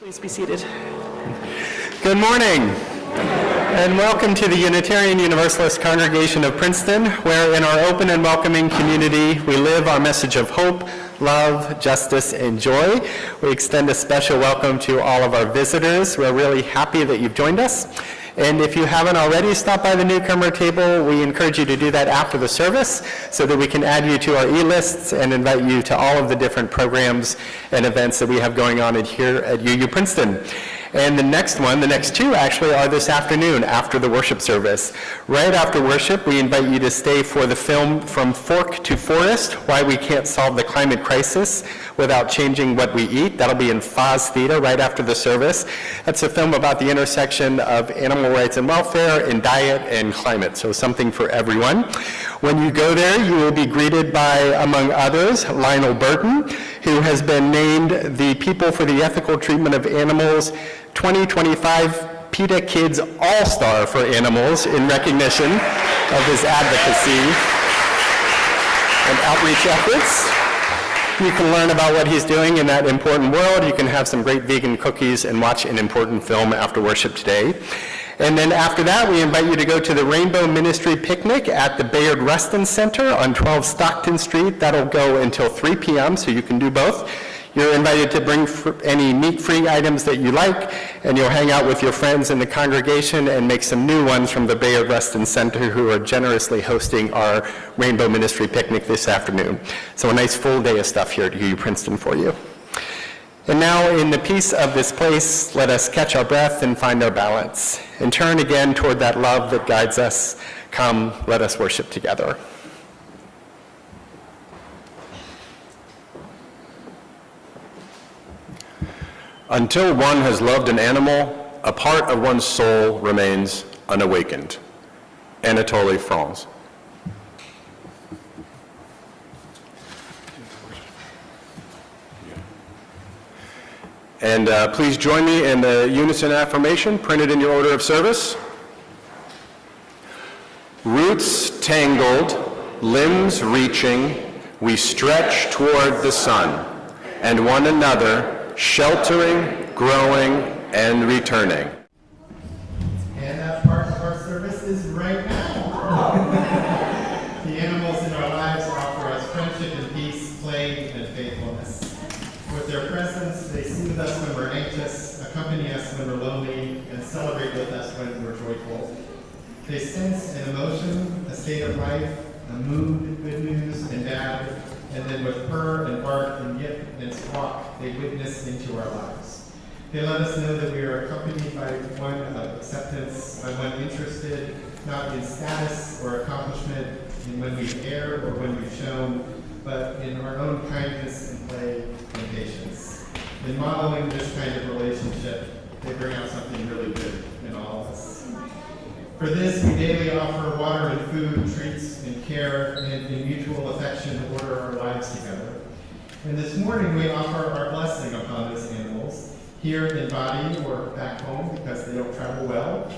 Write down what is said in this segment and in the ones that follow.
Please be seated. Good morning, and welcome to the Unitarian Universalist Congregation of Princeton, where in our open and welcoming community, we live our message of hope, love, justice, and joy. We extend a special welcome to all of our visitors. We're really happy that you've joined us. And if you haven't already stopped by the newcomer table, we encourage you to do that after the service so that we can add you to our e-lists and invite you to all of the different programs and events that we have going on here at UU Princeton. And the next two actually are this afternoon after the worship service. Right after worship, we invite you to stay for the film From Fork to Forest, Why We Can't Solve the Climate Crisis Without Changing What We Eat. That'll be in Foz Theater right after the service. That's a film about the intersection of animal rights and welfare and diet and climate, so something for everyone. When you go there, you will be greeted by, among others, Lionel Burton, who has been named the People for the Ethical Treatment of Animals 2025 PETA Kids All-Star for Animals in recognition of his advocacy and outreach efforts. You can learn about what he's doing in that important world. You can have some great vegan cookies and watch an important film after worship today. And then after that, we invite you to go to the Rainbow Ministry Picnic at the Bayard Rustin Center on 12 Stockton Street. That'll go until 3 p.m., so you can do both. You're invited to bring any meat-free items that you like, and you'll hang out with your friends in the congregation and make some new ones from the Bayard Rustin Center, who are generously hosting our Rainbow Ministry Picnic this afternoon. So a nice full day of stuff here at UU Princeton for you. And now, in the peace of this place, let us catch our breath and find our balance, and turn again toward that love that guides us. Come, let us worship together. Until one has loved an animal, a part of one's soul remains unawakened. Anatole France. And please join me in the unison affirmation printed in your order of service. Roots tangled, limbs reaching, we stretch toward the sun, and one another sheltering, growing, and returning. And that part of our service is right now. The animals in our lives offer us friendship and peace, play and faithfulness. With their presence, they soothe us when we're anxious, accompany us when we're lonely, and celebrate with us when we're joyful. They sense an emotion, a state of life, a mood, good news and bad, and then with purr and bark and yip and squawk, they witness into our lives. They let us know that we are accompanied by one of acceptance, by one interested, not in status or accomplishment, in when we've erred or when we've shown, but in our own kindness and play and patience. In modeling this kind of relationship, they bring out something really good in all of us. For this, we daily offer water and food, treats and care, and in mutual affection order our lives together. And this morning, we offer our blessing upon these animals, here in body or back home because they don't travel well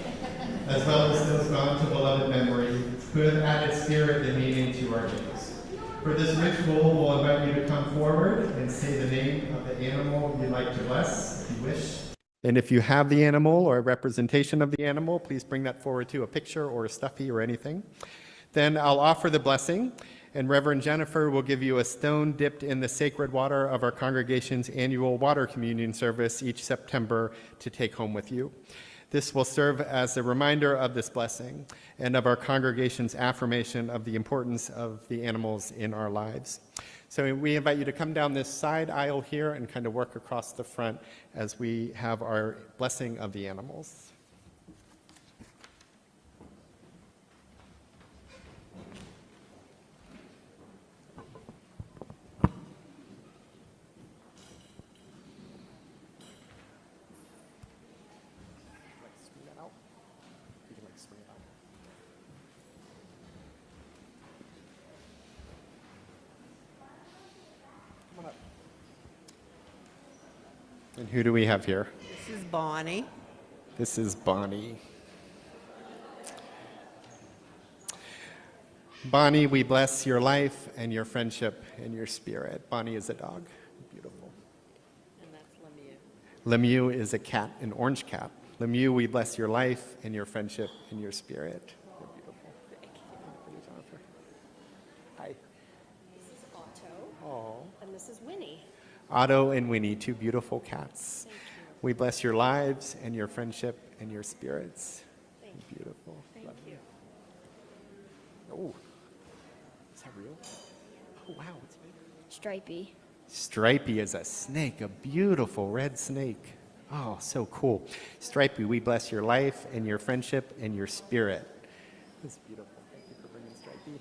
as those gone to beloved memory, who have added spirit and meaning to our days. For this ritual, we'll invite you to come forward and say the name of the animal you'd like to bless, if you wish. And if you have the animal or a representation of the animal, please bring that forward too, a picture or a stuffy or anything. Then I'll offer the blessing, and Reverend Jennifer will give you a stone dipped in the sacred water of our congregation's annual water communion service each September to take home with you. This will serve as a reminder of this blessing and of our congregation's affirmation of the importance of the animals in our lives. So we invite you to come down this side aisle here and kind of work across the front as we have our blessing of the animals. And who do we have here? This is Bonnie. This is Bonnie. Bonnie, we bless your life and your friendship and your spirit. Bonnie is a dog. Beautiful. And that's Lemieux is a cat, an orange cat. Lemieux, we bless your life and your friendship and your spirit. You're beautiful. Thank you. Jennifer. Hi. This is Otto, Oh. and this is Winnie. Otto and Winnie, two beautiful cats. Thank you. We bless your lives and your friendship and your spirits. Thank you. Beautiful. Thank you. Oh, is that real? Oh, wow. It's big. Stripey. Stripey is a snake, a beautiful red snake. Oh, so cool. Stripey, we bless your life and your friendship and your spirit. That's beautiful. Thank you for bringing Stripey.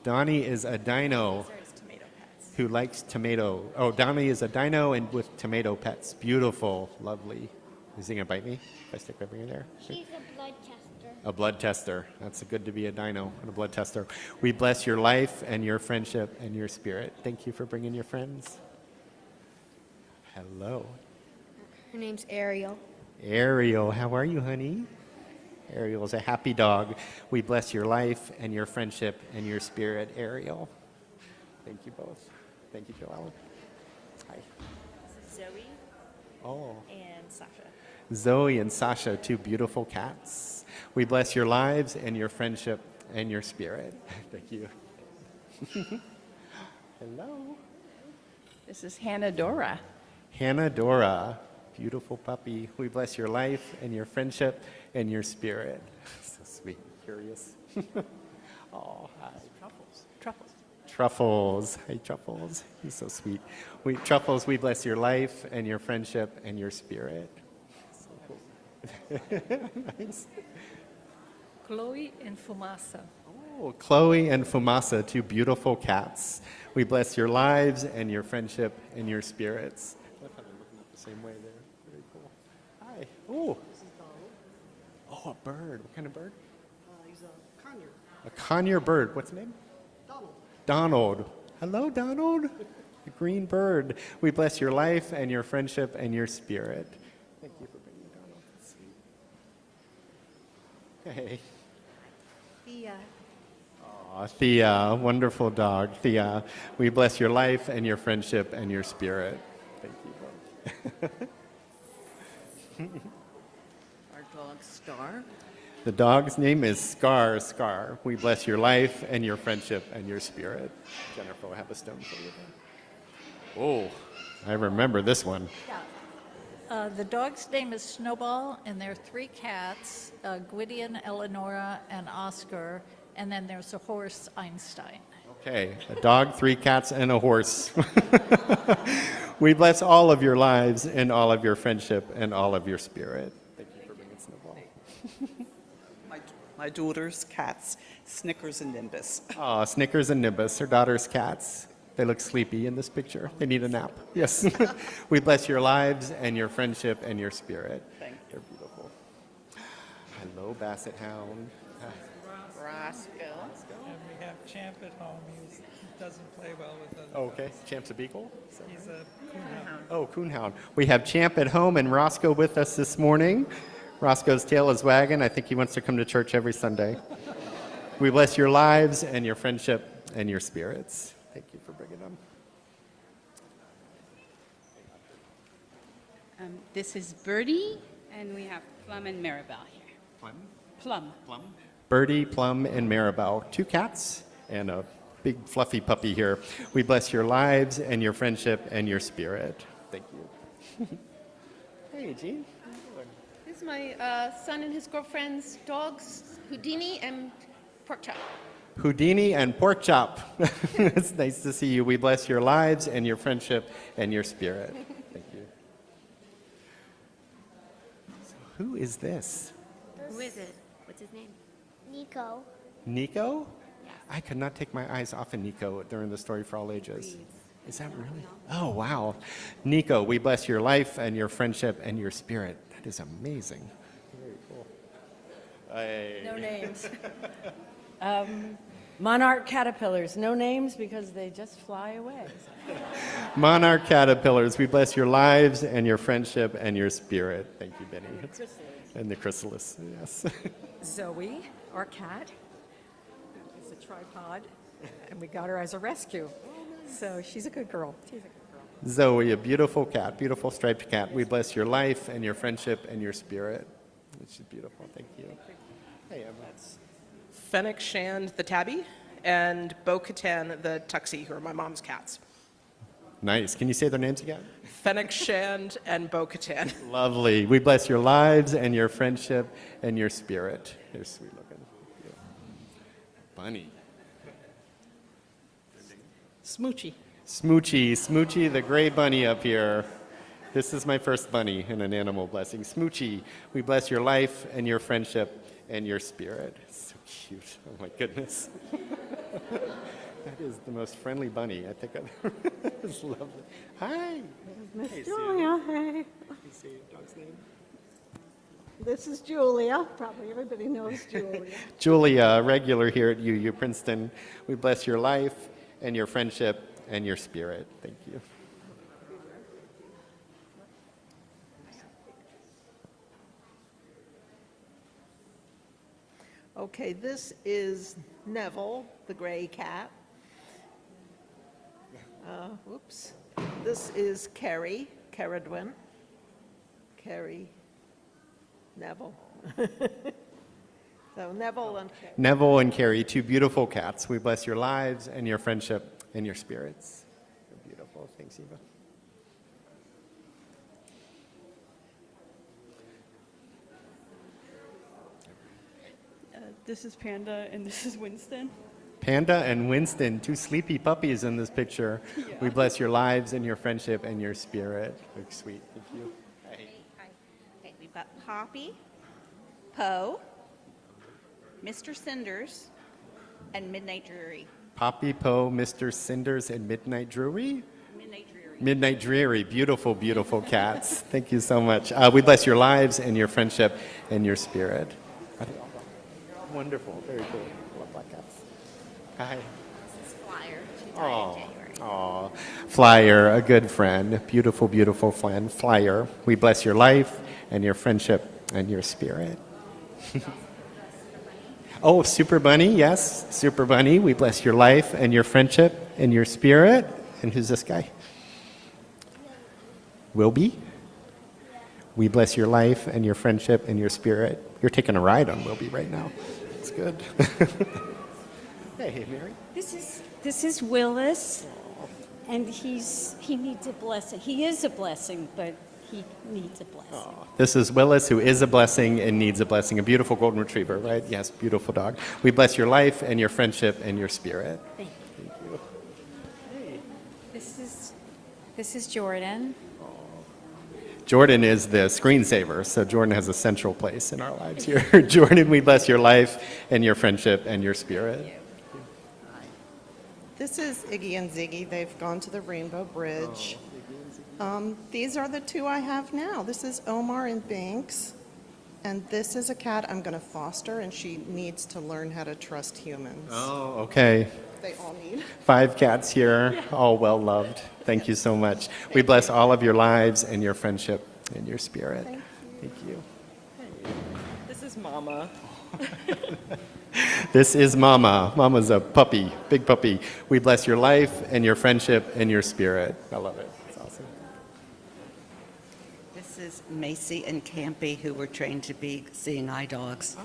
Donnie is a dino There's tomato pets. who likes tomato. Oh, Donnie is a dino and with tomato pets. Beautiful, lovely. Is he gonna bite me if I stick my finger there? She's a blood tester. A blood tester. That's good to be a dino and a blood tester. We bless your life and your friendship and your spirit. Thank you for bringing your friends. Hello. Her name's Ariel. Ariel, how are you, honey? Ariel is a happy dog. We bless your life and your friendship and your spirit, Ariel. Thank you both. Thank you, Joellen. Hi. This is Zoe Oh. and Sasha. Zoe and Sasha, two beautiful cats. We bless your lives and your friendship and your spirit. Thank you. Hello. This is Hannah Dora. Hannah Dora, beautiful puppy. We bless your life and your friendship and your spirit. So sweet, curious. Oh, hi. Truffles. Truffles. Truffles. Hey, Truffles. He's so sweet. Truffles, we bless your life and your friendship and your spirit. So cool. Nice. Chloe and Fumasa. Oh, Chloe and Fumasa, two beautiful cats. We bless your lives and your friendship and your spirits. I love how they're looking up the same way there. Very cool. Hi. Oh. Oh, a bird. What kind of bird? He's a conure. A conure bird. What's the name? Donald. Donald. Hello, Donald. A green bird. We bless your life and your friendship and your spirit. Thank you for bringing Donald. That's sweet. Hey. Thea. Aw, Thea, wonderful dog. Thea, we bless your life and your friendship and your spirit. Thank you both. Our dog Star. The dog's name is Scar. Scar, we bless your life and your friendship and your spirit. Jennifer will have a stone for you. Oh, I remember this one. The dog's name is Snowball, and there are three cats, Gwydion, Eleonora, and Oscar, and then there's a horse, Einstein. Okay, a dog, three cats, and a horse. We bless all of your lives and all of your friendship and all of your spirit. Thank you for bringing Snowball. My daughter's cats, Snickers and Nimbus. Aw, Snickers and Nimbus, her daughter's cats. They look sleepy in this picture. They need a nap. Yes. We bless your lives and your friendship and your spirit. Thank you. They're beautiful. Hello, Basset Hound. Roscoe. And we have Champ at home. He doesn't play well with other Oh, okay. dogs. Champ's a beagle? He's a coonhound. Oh, Coonhound. We have Champ at home and Roscoe with us this morning. Roscoe's tail is wagging. I think he wants to come to church every Sunday. We bless your lives and your friendship and your spirits. Thank you for bringing them. This is Birdie, and we have Plum and Maribel here. Plum. Birdie, Plum, and Maribel. Two cats and a big fluffy puppy here. We bless your lives and your friendship and your spirit. Thank you. Hey, Jean. This is my son and his girlfriend's dogs, Houdini and Pork Chop. Houdini and Pork Chop. It's nice to see you. We bless your lives and your friendship and your spirit. Thank you. So who is this? Who is it? What's his name? Nico. Nico? I could not take my eyes off of Nico during the Story for All Ages. Is that really? Oh, wow. Nico, we bless your life and your friendship and your spirit. That is amazing. Very cool. Hey. No names. Monarch caterpillars, no names because they just fly away. Monarch caterpillars, we bless your lives and your friendship and your spirit. Thank you, Benny. And the chrysalis, yes. Zoe, our cat, is a tripod, and we got her as a rescue. So she's a good girl. She's a good girl. Zoe, a beautiful cat, beautiful striped cat. We bless your life and your friendship and your spirit. Which is beautiful. Thank you. Hey, Emma. Fennec Shand, the tabby, and Bo-Katan, the tuxie, who are my mom's cats. Nice. Can you say their names again? Fennec Shand and Bo-Katan. Lovely. We bless your lives and your friendship and your spirit. They're sweet looking. Yeah. Bunny. Smoochie. Smoochy, Smoochy, the gray bunny up here. This is my first bunny in an animal blessing. Smoochy, we bless your life and your friendship and your spirit. So cute. Oh my goodness. That is the most friendly bunny I think I've ever. It's lovely. Hi. Miss Hey, Julia, hey. Can you say your dog's name? This is Julia. Probably everybody knows Julia. Julia, regular here at UU Princeton. We bless your life and your friendship and your spirit. Thank you. Okay, this is Neville, the gray cat. Whoops. This is Carrie, Caradwin. Carrie, Neville. So Neville and Carrie. Neville and Carrie, two beautiful cats. We bless your lives and your friendship and your spirits. They're beautiful. Thanks, Eva. This is Panda, and this is Winston. Panda and Winston, two sleepy puppies in this picture. Yeah. We bless your lives and your friendship and your spirit. Look sweet. Thank you. Hi. Hi. Okay, we've got Poppy, Poe, Mr. Cinders, and Midnight Dreary. Poppy, Poe, Mr. Cinders, and Midnight Dreary? Midnight Dreary. Midnight Dreary. Beautiful, beautiful cats. Thank you so much. We bless your lives and your friendship and your spirit. Are they all black? Wonderful. Very cool. I love black cats. Hi. This is Flyer. She died in January. Aw, Flyer, a good friend, beautiful, beautiful friend. Flyer, we bless your life and your friendship and your spirit. Oh, Super Bunny, yes, Super Bunny, we bless your life and your friendship and your spirit. And who's this guy? Wilby? We bless your life and your friendship and your spirit. You're taking a ride on Wilby right now. It's good. Hey, Mary. This is Willis, and he needs a blessing. He is a blessing, but he needs a blessing. This is Willis, who is a blessing and needs a blessing. A beautiful golden retriever, right? Yes, beautiful dog. We bless your life and your friendship and your spirit. Thank you. Hey. This is Jordan. Jordan is the screensaver, so Jordan has a central place in our lives here. Jordan, we bless your life and your friendship and your spirit. This is Iggy and Ziggy. They've gone to the Rainbow Bridge. These are the two I have now. This is Omar and Banks, and this is a cat I'm going to foster, and she needs to learn how to trust humans. Oh, okay. They all need. 5 cats here, all well loved. Thank you so much. We bless all of your lives and your friendship and your spirit. Thank you. This is Mama. This is Mama. Mama's a puppy, big puppy. We bless your life and your friendship and your spirit. I love it. It's awesome. This is Macy and Campy, who were trained to be seeing eye dogs.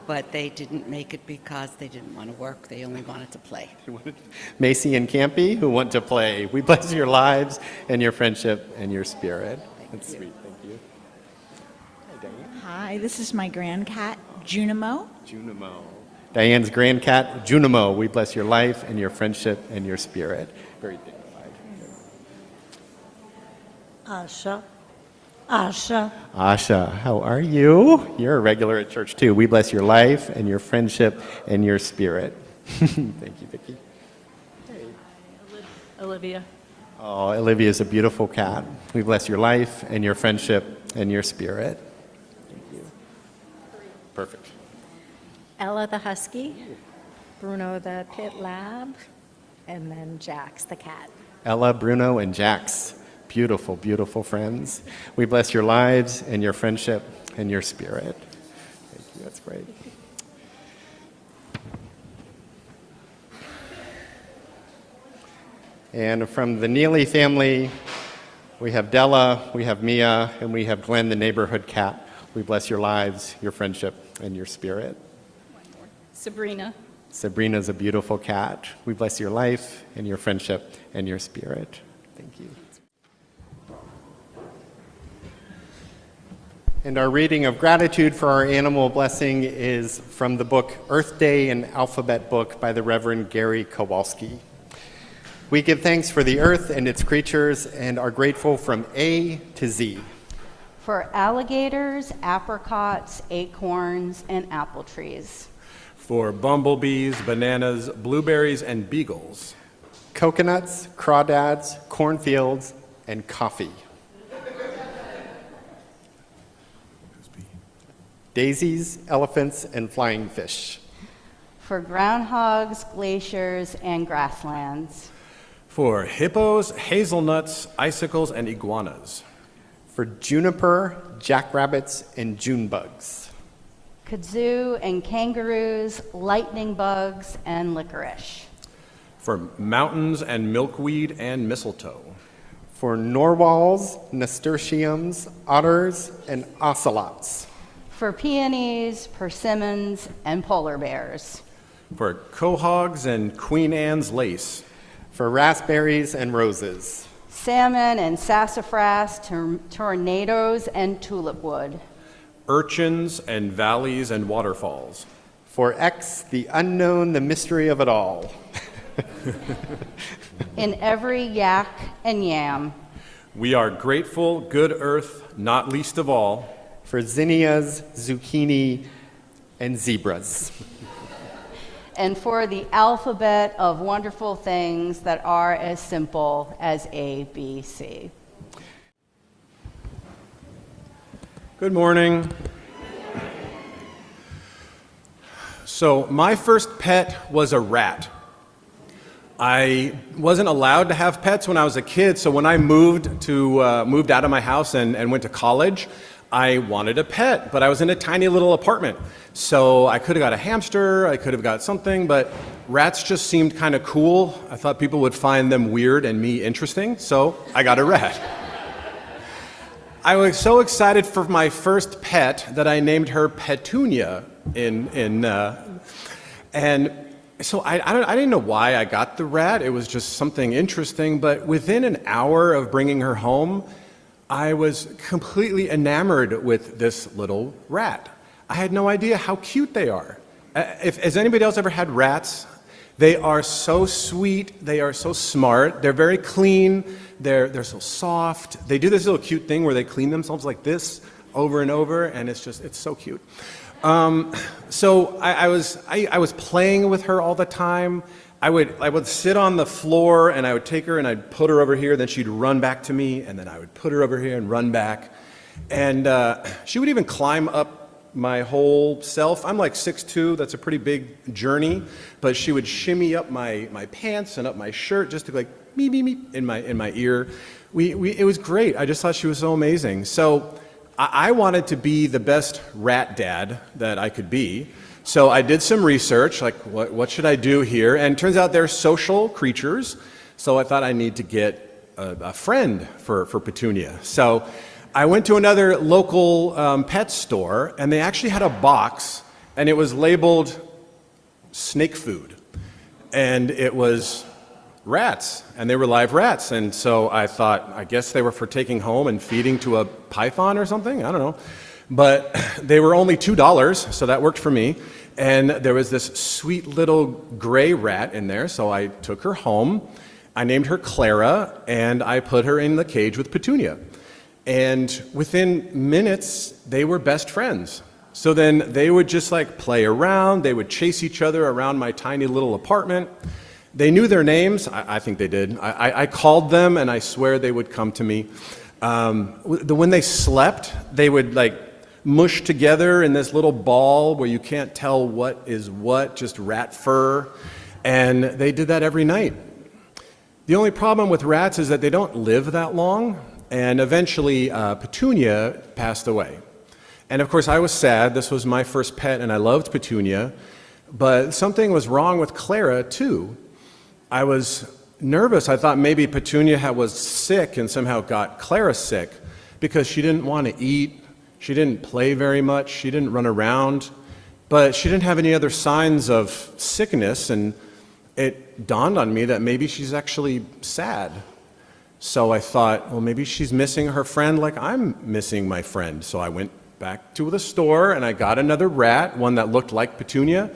But they didn't make it because they didn't want to work. They only wanted to play. Macy and Campy, who want to play. We bless your lives and your friendship and your spirit. That's sweet. Thank you. Hi, Diane. Hi, this is my grand cat, Junimo. Junimo. Diane's grand cat, Junimo. We bless your life and your friendship and your spirit. Very dignified. Asha. Asha. Asha, how are you? You're a regular at church too. We bless your life and your friendship and your spirit. Thank you, Vicki. Hey. Olivia. Oh, Olivia's a beautiful cat. We bless your life and your friendship and your spirit. Thank you. Perfect. Ella the husky. Bruno the pit lab. And then Jax the cat. Ella, Bruno, and Jax. Beautiful, beautiful friends. We bless your lives and your friendship and your spirit. Thank you. That's great. And from the Neely family, We have Della, we have Mia, and we have Glenn, the neighborhood cat. We bless your lives, your friendship, and your spirit. Sabrina. Sabrina's a beautiful cat. We bless your life and your friendship and your spirit. Thank you. And our reading of gratitude for our animal blessing is from the book Earth Day, an alphabet book by the Reverend Gary Kowalski. We give thanks for the earth and its creatures and are grateful from A to Z. For alligators, apricots, acorns, and apple trees. For bumblebees, bananas, blueberries, and beagles. Coconuts, crawdads, cornfields, and coffee. Daisies, elephants, and flying fish. For groundhogs, glaciers, and grasslands. For hippos, hazelnuts, icicles, and iguanas. For juniper, jackrabbits, and June bugs. Kudzu and kangaroos, lightning bugs, and licorice. For mountains and milkweed and mistletoe. For narwhals, nasturtiums, otters, and ocelots. For peonies, persimmons, and polar bears. For quahogs and Queen Anne's lace. For raspberries and roses. Salmon and sassafras, tornadoes, and tulip wood. Urchins and valleys and waterfalls. For X, the unknown, the mystery of it all. In every yak and yam. We are grateful, good earth, not least of all. For zinnias, zucchini, and zebras. And for the alphabet of wonderful things that are as simple as A, B, C. Good morning. So my first pet was a rat. I wasn't allowed to have pets when I was a kid, so when I moved out of my house and went to college, I wanted a pet, but I was in a tiny little apartment. So I could have got a hamster, I could have got something, but rats just seemed kind of cool. I thought people would find them weird and me interesting, so I got a rat. I was so excited for my first pet that I named her Petunia and so I didn't know why I got the rat. It was just something interesting, but within an hour of bringing her home, I was completely enamored with this little rat. I had no idea how cute they are. Has anybody else ever had rats? They are so sweet, they are so smart, they're very clean, they're so soft. They do this little cute thing where they clean themselves like this over and over, and it's so cute. So I was playing with her all the time. I would sit on the floor and I would take her and I'd put her over here, then she'd run back to me, and then I would put her over here and run back. And she would even climb up my whole self. I'm like 6'2", that's a pretty big journey, but she would shimmy up my pants and up my shirt just to like meep, meep, meep in my ear. It was great. I just thought she was so amazing. So I wanted to be the best rat dad that I could be. So I did some research, like what should I do here? And it turns out they're social creatures. So I thought I need to get a friend for Petunia. So I went to another local pet store, and they actually had a box, and it was labeled snake food. And it was rats, and they were live rats. And so I thought, I guess they were for taking home and feeding to a python or something, I don't know. But they were only $2, so that worked for me. And there was this sweet little gray rat in there, so I took her home. I named her Clara, and I put her in the cage with Petunia. And within minutes, they were best friends. So then they would just like play around, they would chase each other around my tiny little apartment. They knew their names, I think they did. I called them, and I swear they would come to me. When they slept, they would like mush together in this little ball where you can't tell what is what, just rat fur. And they did that every night. The only problem with rats is that they don't live that long. And eventually, Petunia passed away. And of course, I was sad. This was my first pet, and I loved Petunia. But something was wrong with Clara, too. I was nervous. I thought maybe Petunia was sick and somehow got Clara sick because she didn't want to eat, she didn't play very much, she didn't run around, but she didn't have any other signs of sickness, and it dawned on me that maybe she's actually sad. So I thought, well, maybe she's missing her friend like I'm missing my friend. So I went back to the store and I got another rat, one that looked like Petunia,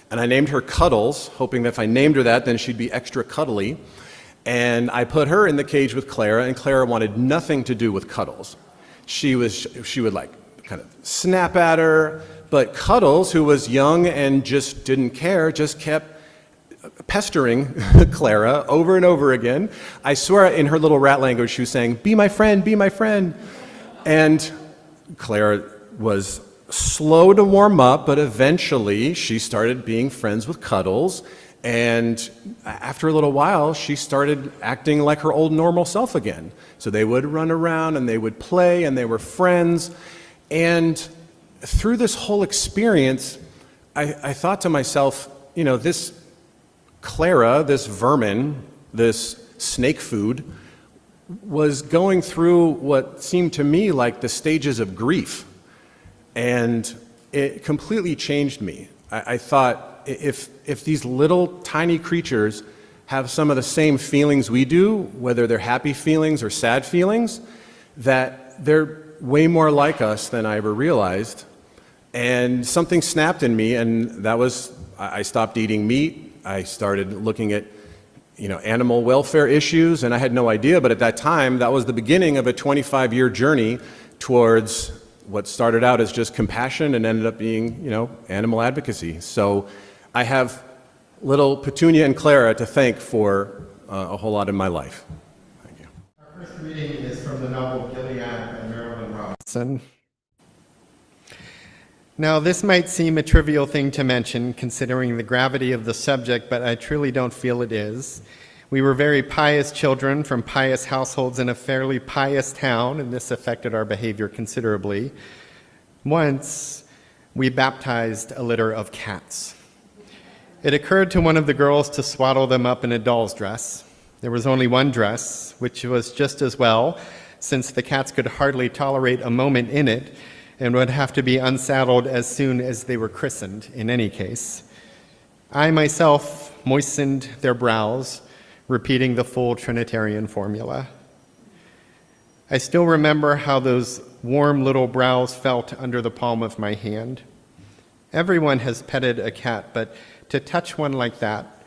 and I named her Cuddles, hoping that if I named her that, then she'd be extra cuddly. And I put her in the cage with Clara, and Clara wanted nothing to do with Cuddles. She would like kind of snap at her, but Cuddles, who was young and just didn't care, just kept pestering Clara over and over again. I swear in her little rat language she was saying, "Be my friend, be my friend." And Clara was slow to warm up, but eventually she started being friends with Cuddles, and after a little while she started acting like her old normal self again. So they would run around and they would play and they were friends. And through this whole experience, I thought to myself, you know, this Clara, this vermin, this snake food, was going through what seemed to me like the stages of grief. And it completely changed me. I thought, if these little tiny creatures have some of the same feelings we do, whether they're happy feelings or sad feelings, that they're way more like us than I ever realized. And something snapped in me, and that was, I stopped eating meat. I started looking at, animal welfare issues, and I had no idea, but at that time, that was the beginning of a 25-year journey towards what started out as just compassion and ended up being, animal advocacy. So I have little Petunia and Clara to thank for a whole lot in my life. Thank you. Our first reading is from the novel Gilead by Marilyn Robinson. Now, this might seem a trivial thing to mention, considering the gravity of the subject, but I truly don't feel it is. We were very pious children from pious households in a fairly pious town, and this affected our behavior considerably. Once, we baptized a litter of cats. It occurred to one of the girls to swaddle them up in a doll's dress. There was only one dress, which was just as well, since the cats could hardly tolerate a moment in it, and would have to be unsaddled as soon as they were christened, in any case. I myself moistened their brows, repeating the full Trinitarian formula. I still remember how those warm little brows felt under the palm of my hand. Everyone has petted a cat, but to touch one like that,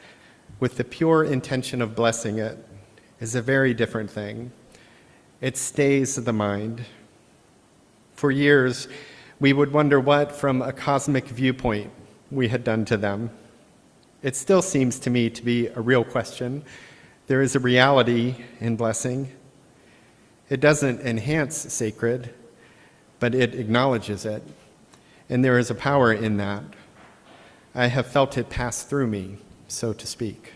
with the pure intention of blessing it, is a very different thing. It stays the mind. For years, we would wonder what, from a cosmic viewpoint, we had done to them. It still seems to me to be a real question. There is a reality in blessing. It doesn't enhance sacred, but it acknowledges it, and there is a power in that. I have felt it pass through me, so to speak.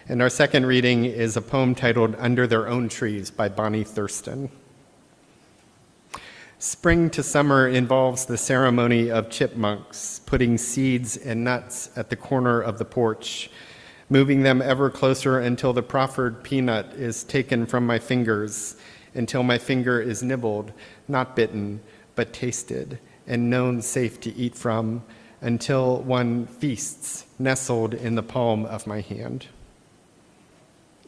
And our second reading is a poem titled Under Their Own Trees by Bonnie Thurston. Spring to summer involves the ceremony of chipmunks, putting seeds and nuts at the corner of the porch, moving them ever closer until the proffered peanut is taken from my fingers, until my finger is nibbled, not bitten, but tasted, and known safe to eat from, until one feasts, nestled in the palm of my hand.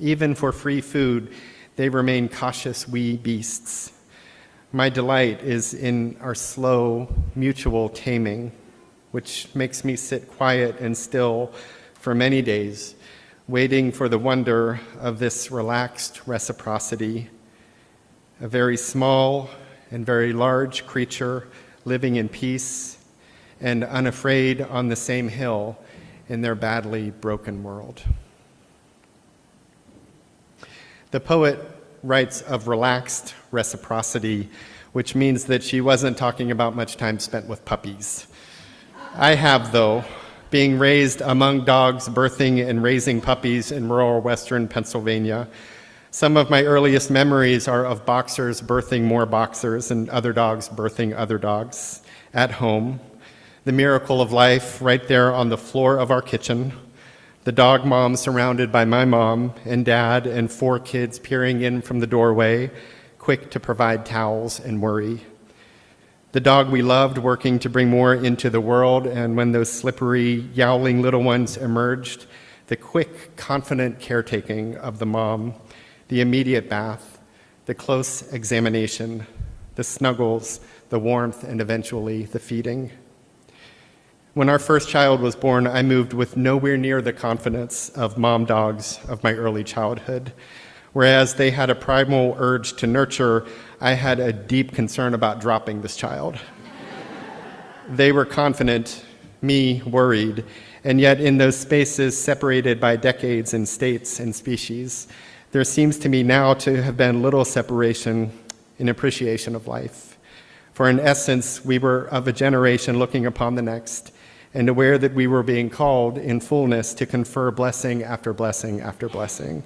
Even for free food, they remain cautious wee beasts. My delight is in our slow, mutual taming, which makes me sit quiet and still for many days, waiting for the wonder of this relaxed reciprocity. A very small and very large creature living in peace and unafraid on the same hill in their badly broken world. The poet writes of relaxed reciprocity, which means that she wasn't talking about much time spent with puppies. I have, though, being raised among dogs, birthing and raising puppies in rural western Pennsylvania. Some of my earliest memories are of boxers birthing more boxers and other dogs birthing other dogs at home. The miracle of life right there on the floor of our kitchen, The dog mom surrounded by my mom and dad and 4 kids peering in from the doorway, quick to provide towels and worry. The dog we loved working to bring more into the world, and when those slippery, yowling little ones emerged, the quick, confident caretaking of the mom, the immediate bath, the close examination, the snuggles, the warmth, and eventually the feeding. When our first child was born, I moved with nowhere near the confidence of mom dogs of my early childhood. Whereas they had a primal urge to nurture, I had a deep concern about dropping this child. They were confident, me worried, and yet in those spaces separated by decades and states and species, there seems to me now to have been little separation in appreciation of life. For in essence, we were of a generation looking upon the next and aware that we were being called in fullness to confer blessing after blessing after blessing.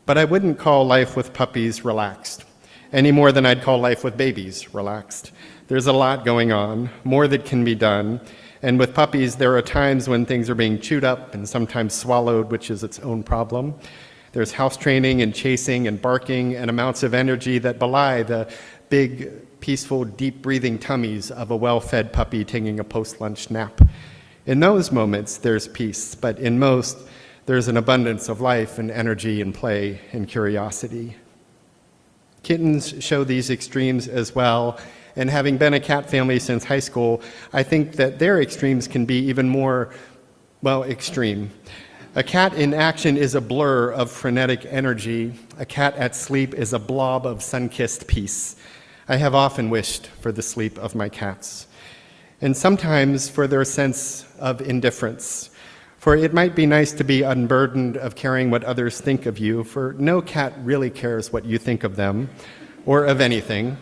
But I wouldn't call life with puppies relaxed, any more than I'd call life with babies relaxed. There's a lot going on, more that can be done, and with puppies, there are times when things are being chewed up and sometimes swallowed, which is its own problem. There's house training and chasing and barking and amounts of energy that belie the big, peaceful, deep-breathing tummies of a well-fed puppy taking a post-lunch nap. In those moments, there's peace, but in most, there's an abundance of life and energy and play and curiosity. Kittens show these extremes as well, and having been a cat family since high school, I think that their extremes can be even more, well, extreme. A cat in action is a blur of frenetic energy. A cat at sleep is a blob of sun-kissed peace. I have often wished for the sleep of my cats, and sometimes for their sense of indifference. For it might be nice to be unburdened of caring what others think of you, for no cat really cares what you think of them or of anything.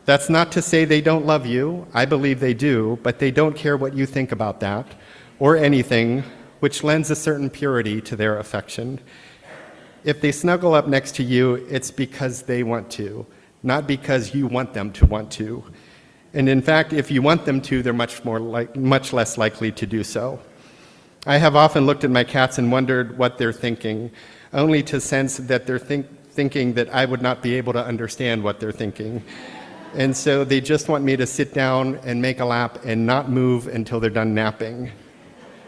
That's not to say they don't love you. I believe they do, but they don't care what you think about that or anything, which lends a certain purity to their affection. If they snuggle up next to you, it's because they want to, not because you want them to want to. And in fact, if you want them to, they're much less likely to do so. I have often looked at my cats and wondered what they're thinking, only to sense that they're thinking that I would not be able to understand what they're thinking. And so they just want me to sit down and make a lap and not move until they're done napping,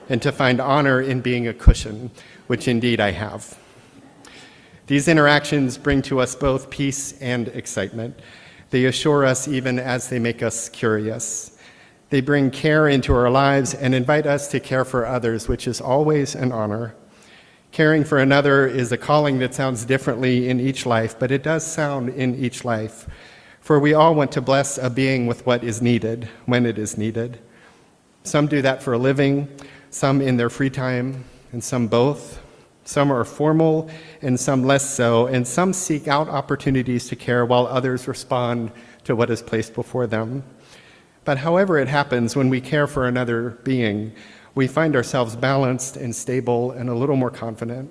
and to find honor in being a cushion, which indeed I have. These interactions bring to us both peace and excitement. They assure us even as they make us curious. They bring care into our lives and invite us to care for others, which is always an honor. Caring for another is a calling that sounds differently in each life, but it does sound in each life. For we all want to bless a being with what is needed, when it is needed. Some do that for a living, some in their free time, and some both. Some are formal, and some less so, and some seek out opportunities to care while others respond to what is placed before them. But however it happens, when we care for another being, we find ourselves balanced and stable and a little more confident.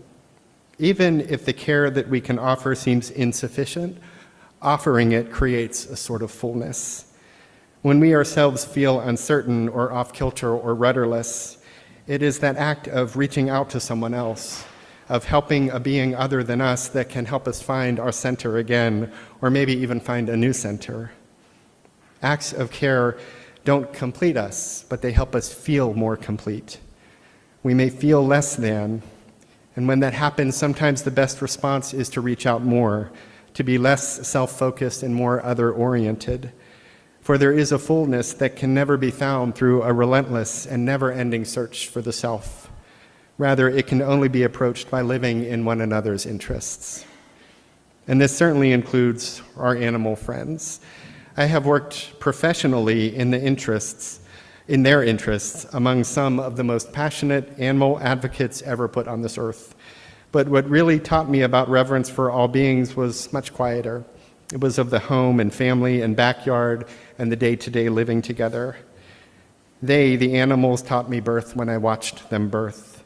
Even if the care that we can offer seems insufficient, offering it creates a sort of fullness. When we ourselves feel uncertain or off-kilter or rudderless, it is that act of reaching out to someone else, of helping a being other than us that can help us find our center again, or maybe even find a new center. Acts of care don't complete us, but they help us feel more complete. We may feel less than, and when that happens, sometimes the best response is to reach out more, to be less self-focused and more other-oriented. For there is a fullness that can never be found through a relentless and never-ending search for the self. Rather, it can only be approached by living in one another's interests. And this certainly includes our animal friends. I have worked professionally in their interests among some of the most passionate animal advocates ever put on this earth. But what really taught me about reverence for all beings was much quieter. It was of the home and family and backyard and the day-to-day living together. They, the animals, taught me birth when I watched them birth.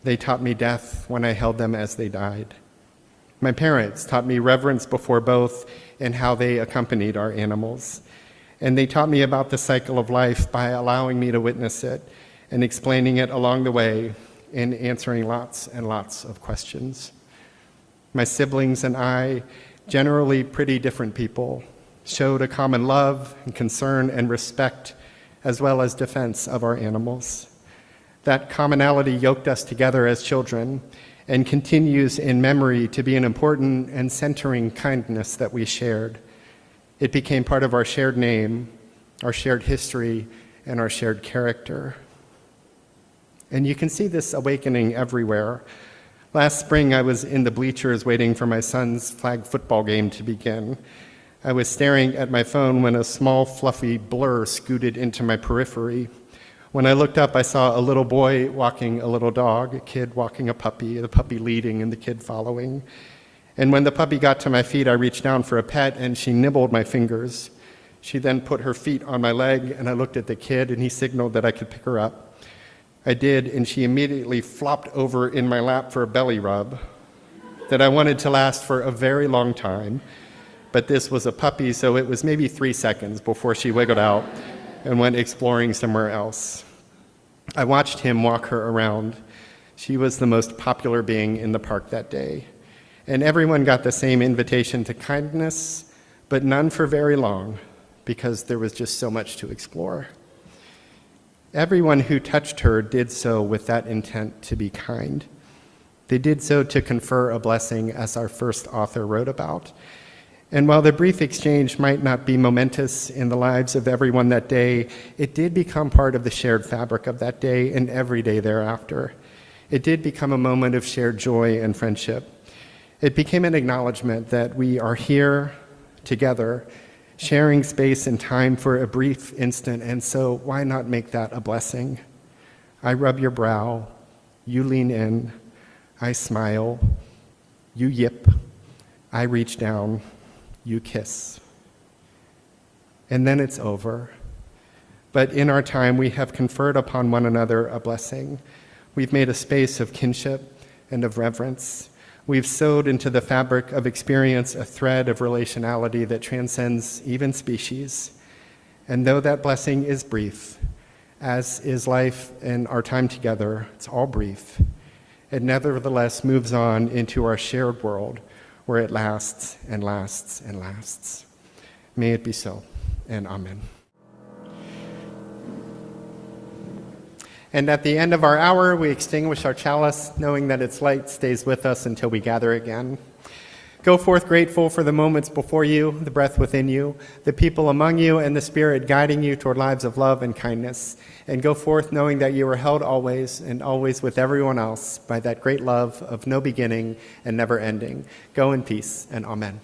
They taught me death when I held them as they died. My parents taught me reverence before both and how they accompanied our animals. And they taught me about the cycle of life by allowing me to witness it and explaining it along the way in answering lots and lots of questions. My siblings and I, generally pretty different people, showed a common love and concern and respect, as well as defense of our animals. That commonality yoked us together as children and continues in memory to be an important and centering kindness that we shared. It became part of our shared name, our shared history, and our shared character. And you can see this awakening everywhere. Last spring, I was in the bleachers waiting for my son's flag football game to begin. I was staring at my phone when a small, fluffy blur scooted into my periphery. When I looked up, I saw a little boy walking a little dog, a kid walking a puppy, the puppy leading and the kid following. And when the puppy got to my feet, I reached down for a pet, and she nibbled my fingers. She then put her feet on my leg, and I looked at the kid, and he signaled that I could pick her up. I did, and she immediately flopped over in my lap for a belly rub that I wanted to last for a very long time. But this was a puppy, so it was maybe 3 seconds before she wiggled out and went exploring somewhere else. I watched him walk her around. She was the most popular being in the park that day. And everyone got the same invitation to kindness, but none for very long, because there was just so much to explore. Everyone who touched her did so with that intent to be kind. They did so to confer a blessing, as our first author wrote about. And while the brief exchange might not be momentous in the lives of everyone that day, it did become part of the shared fabric of that day and every day thereafter. It did become a moment of shared joy and friendship. It became an acknowledgement that we are here together, sharing space and time for a brief instant, and so why not make that a blessing? I rub your brow, you lean in, I smile, you yip, I reach down, you kiss. And then it's over. But in our time, we have conferred upon one another a blessing. We've made a space of kinship and of reverence. We've sewed into the fabric of experience a thread of relationality that transcends even species. And though that blessing is brief, as is life and our time together, it's all brief, it nevertheless moves on into our shared world where it lasts and lasts and lasts. May it be so, and amen. And at the end of our hour, we extinguish our chalice, knowing that its light stays with us until we gather again. Go forth grateful for the moments before you, the breath within you, the people among you, and the Spirit guiding you toward lives of love and kindness. And go forth knowing that you are held always and always with everyone else by that great love of no beginning and never ending. Go in peace, and amen.